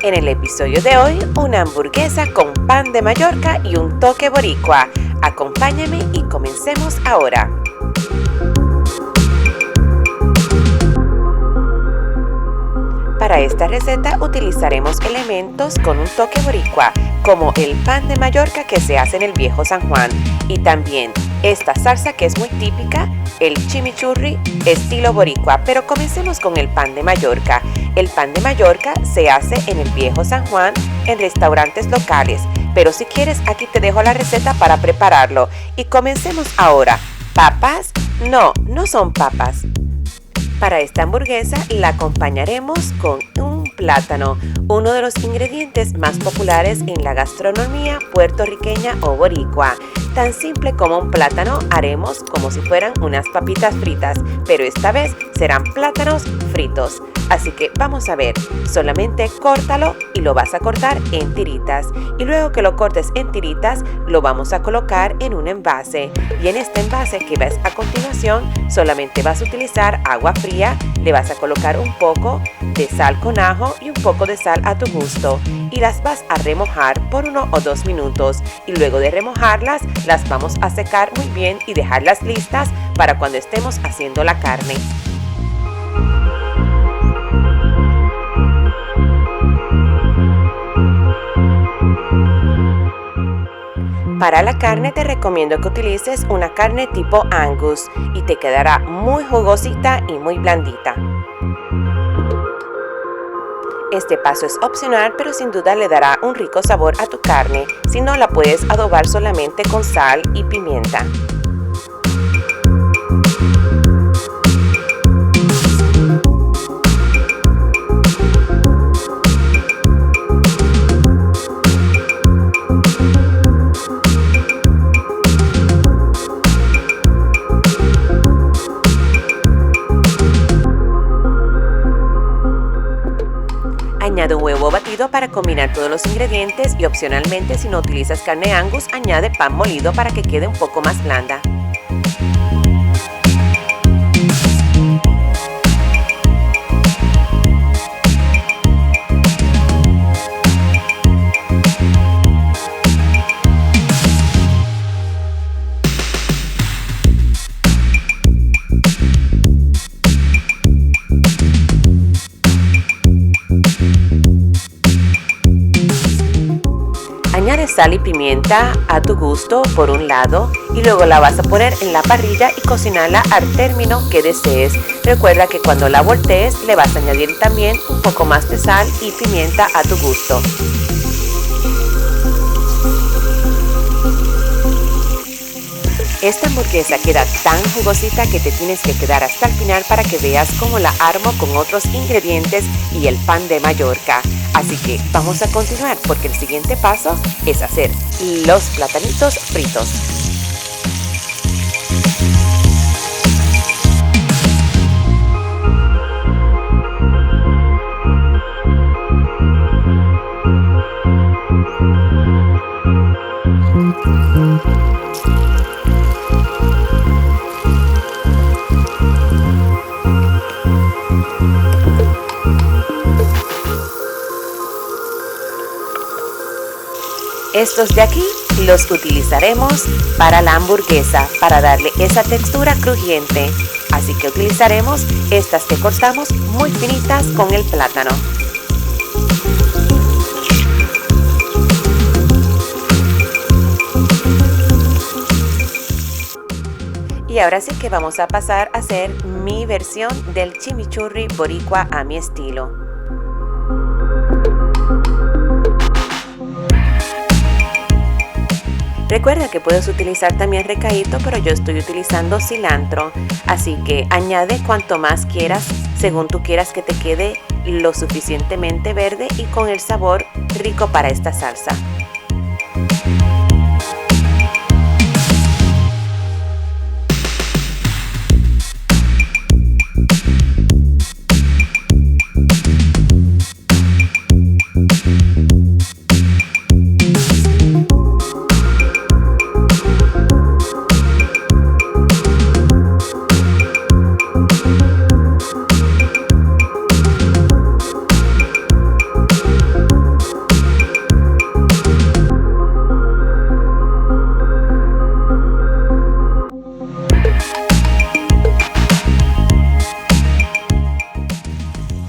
En el episodio de hoy, una hamburguesa con pan de Mallorca y un toque boricua. Acompáñame y comencemos ahora. Para esta receta utilizaremos elementos con un toque boricua, como el pan de Mallorca que se hace en el Viejo San Juan, y también esta salsa que es muy típica, el chimichurri estilo boricua. Pero comencemos con el pan de Mallorca. El pan de Mallorca se hace en el Viejo San Juan en restaurantes locales, pero si quieres aquí te dejo la receta para prepararlo. Y comencemos ahora. ¿Papas? No son papas. Para esta hamburguesa la acompañaremos con un plátano, uno de los ingredientes más populares en la gastronomía puertorriqueña o boricua. Tan simple como un plátano haremos como si fueran unas papitas fritas, pero esta vez serán plátanos fritos. Así que vamos a ver, solamente córtalo y lo vas a cortar en tiritas. Y luego que lo cortes en tiritas, lo vamos a colocar en un envase. Y en este envase que ves a continuación, solamente vas a utilizar agua fría, le vas a colocar un poco de sal con ajo y un poco de sal a tu gusto. Y las vas a remojar por 1 o 2 minutos. Y luego de remojarlas, las vamos a secar muy bien y dejarlas listas para cuando estemos haciendo la carne. Para la carne te recomiendo que utilices una carne tipo Angus y te quedará muy jugosita y muy blandita. Este paso es opcional, pero sin duda le dará un rico sabor a tu carne. Si no, la puedes adobar solamente con sal y pimienta. Añade un huevo batido para combinar todos los ingredientes y opcionalmente, si no utilizas carne Angus, añade pan molido para que quede un poco más blanda. Añade sal y pimienta a tu gusto por un lado y luego la vas a poner en la parrilla y cocinarla al término que desees. Recuerda que cuando la voltees le vas a añadir también un poco más de sal y pimienta a tu gusto. Esta hamburguesa queda tan jugosita que te tienes que quedar hasta el final para que veas cómo la armo con otros ingredientes y el pan de Mallorca. Así que vamos a continuar porque el siguiente paso es hacer los platanitos fritos. Estos de aquí los utilizaremos para la hamburguesa, para darle esa textura crujiente. Así que utilizaremos estas que cortamos muy finitas con el plátano. Y ahora sí que vamos a pasar a hacer mi versión del chimichurri boricua a mi estilo. Recuerda que puedes utilizar también recaíto, pero yo estoy utilizando cilantro, así que añade cuanto más quieras, según tú quieras que te quede lo suficientemente verde y con el sabor rico para esta salsa.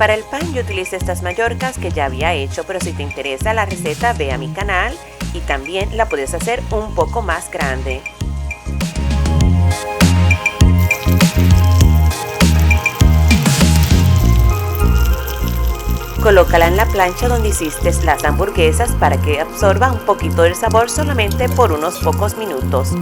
Para el pan yo utilicé estas mallorcas que ya había hecho, pero si te interesa la receta ve a mi canal y también la puedes hacer un poco más grande. Colócala en la plancha donde hiciste las hamburguesas para que absorba un poquito del sabor solamente por unos pocos minutos.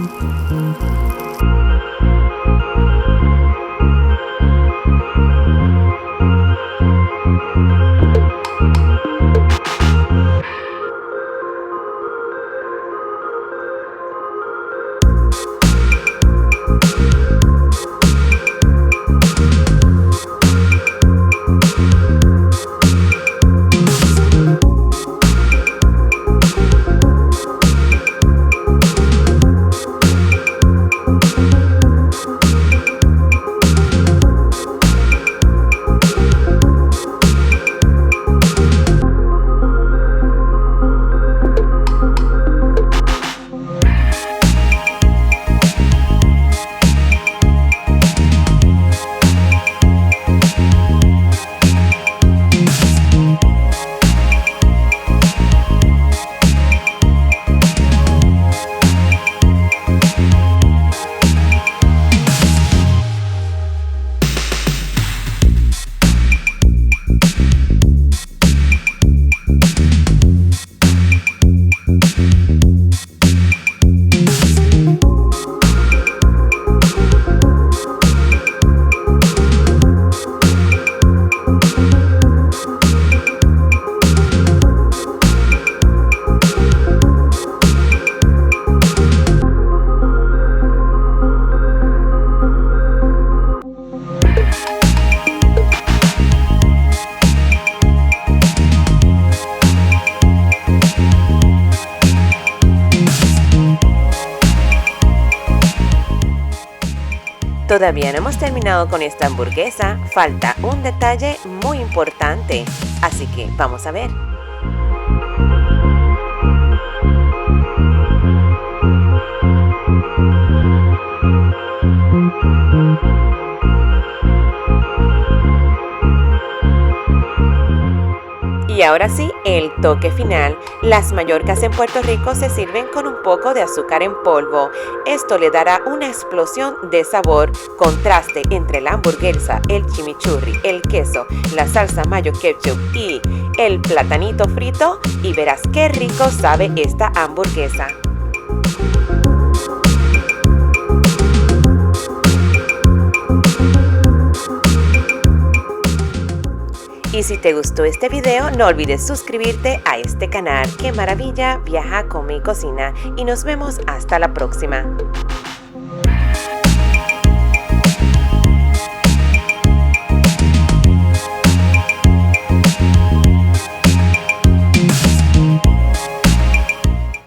Todavía no hemos terminado con esta hamburguesa, falta un detalle muy importante, así que vamos a ver. Y ahora sí, el toque final. Las mallorcas en Puerto Rico se sirven con un poco de azúcar en polvo. Esto le dará una explosión de sabor, contraste entre la hamburguesa, el chimichurri, el queso, la salsa mayo ketchup y el platanito frito y verás qué rico sabe esta hamburguesa. Y si te gustó este video, no olvides suscribirte a este canal. ¡Qué maravilla! Viaja con mi cocina y nos vemos hasta la próxima.